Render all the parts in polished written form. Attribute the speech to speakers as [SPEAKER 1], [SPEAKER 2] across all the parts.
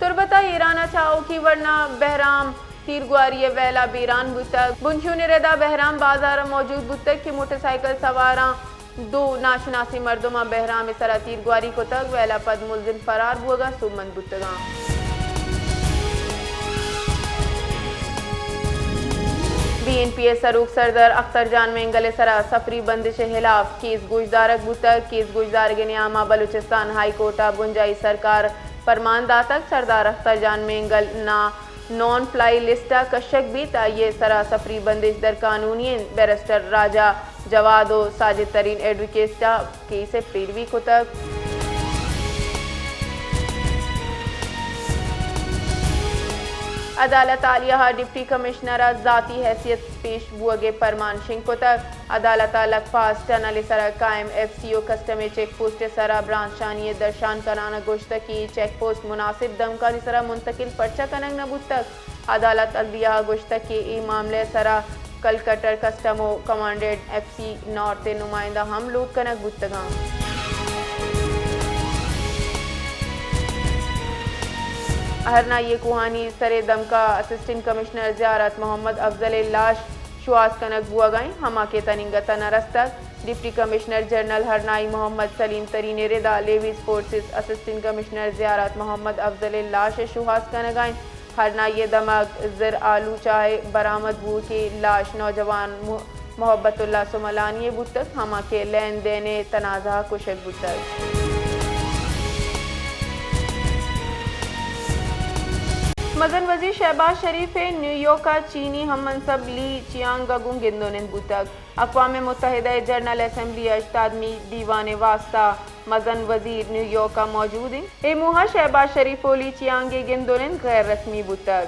[SPEAKER 1] तुरबता Iran चाओ की वरना बहराम तीरगुआरी वेला बीरान बुतक बुनशुन रदा बहराम बाजार मौजूद बुतक की मोटरसाइकिल सवारा दो नाशनासी मर्दों बहराम सरा तीरगुआरी को तक वेला पद मुलजिम फरार हुआ सुमन बुतगा। BNPS सरूक सरदार अख्तर जान मेंगल सरा सफरी बंदिश खिलाफ केस गुजदारक बुतक केस गुजदार के नियामा बलूचिस्तान हाई कोर्टा बुंजाई सरकार फरमान दातक सरदार अख्तर जान मेंगल ना नॉन फ्लाई लिस्टा कशक भी ये सरा सफरी बंदिश दर कानूनी बैरिस्टर राजा जवादो साजिद तरीन एडवोकेटा की से पैरवी को तक। अदालत आलिया डिप्टी कमिश्नर जाती हैसियत पेश बुअगे परमान सिंह को तक अदालत लकफास टनल सरा कायम FCO कस्टम चेक पोस्ट सरा ब्रांच शानी दर्शान कराना गोश्त की चेक पोस्ट मुनासिब दमका सरा मुंतकिल पर्चा कनंग नबूत तक अदालत अल्दिया गोश्त के ई मामले सरा कलकटर कस्टमो कमांडेड FC नॉर्थ नुमाइंदा हम लूट कनक बुतगा। हरना ये कुहानी सरे दमका असिस्टेंट कमिश्नर ज़ियारत मोहम्मद अफजल लाश शुआस कनक बुआ गई हमा के तनिंगता नरस्तक deputy commissioner general Harnai Mohammad Saleem Tareen रेदा levies forces assistant commissioner Ziarat Mohammad Afzal लाश शुहास कन गई हरना ये दमक ज़र आलू चाहे बरामद बू की लाश नौजवान मोहब्बतुल्लाह सुमलानी बुतक हमा के लेन देने तनाज़ा कुशक बुतक। मदन वजीर शहबाज शरीफ न्यूयॉर्क का चीनी हम मनसब ली चियांग गगुंग गिंदोनिन बुतक अक़वाम मुत्तहिदा जनरल असम्बली अजतादमी दीवान वास्ता मदन वजीर न्यूयॉर्क का मौजूद हैं ए मुहा शहबाज शरीफ ली चियांग गिंदोनिन गैर रस्मी बुतक।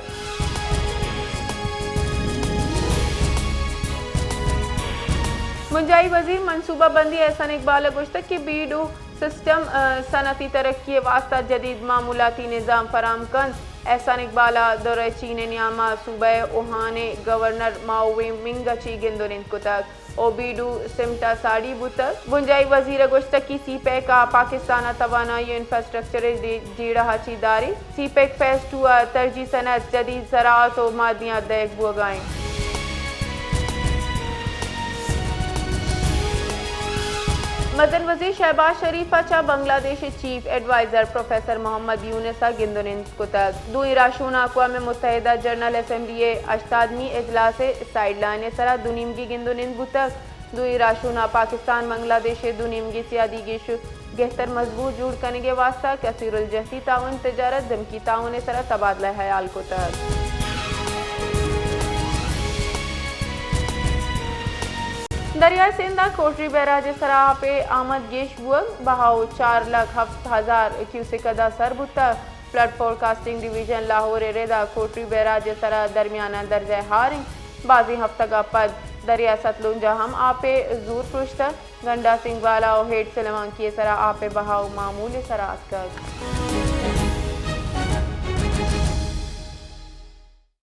[SPEAKER 1] मुंजाई वजीर मनसूबा बंदी एहसान इकबाल गुश्तक की बीडू सिस्टम सनती तरक्की वास्ता जदीद मामूलाती निज़ाम फराम कन एहसान इकबाला दौरे चीन नियामा सूबह ओहाने गवर्नर माओवे मिंगची गिंदोनिन कुतक ओबीडू सिमटा साड़ी बुतक बुंजाई वजीर गुश्तक की CPEC का पाकिस्तान तवानाई इंफ्रास्ट्रक्चर जीड़ा हाचीदारी CPEC फेज 2 तरजी सनत जदीद ज़राअत व मादियात दैक बुगाएं। मदन वजीर शहबाज शरीफ अच्छा Bangladesh chief adviser professor Mohammad Yunus गिंदोनिन कुतक दुई राशूना अक़वाम मुत्तहिदा जनरल असम्बली अजतादमी इजलास साइडलाइन सरा दुनिमगी गिंदोनिन बुतक दुई राशूना पाकिस्तान बांग्लादेश दुनिमगी सियादी गेशु बेहतर मजबूत जुड़ करने के वास्ता कसीरुल जहती ताउन तजारत दमकी ताउन सरा तबादला ख्याल कुतक। दरिया सिंधा कोटरी बैराज सराह पे आमद गेश बुअग बहाव 4,07,000 क्यूसेक अदा सर बुतक फ्लड फोरकास्टिंग डिवीजन लाहौर रेदा कोटरी बैराज सरा दरमियाना दर्जा हारिंग बाजी हफ्ता पद दरिया सतलुंजा हम आपे जूर पुश्त गंडा सिंह वाला और हेड सलमान किए सरा आपे बहाव मामूल सरात कर।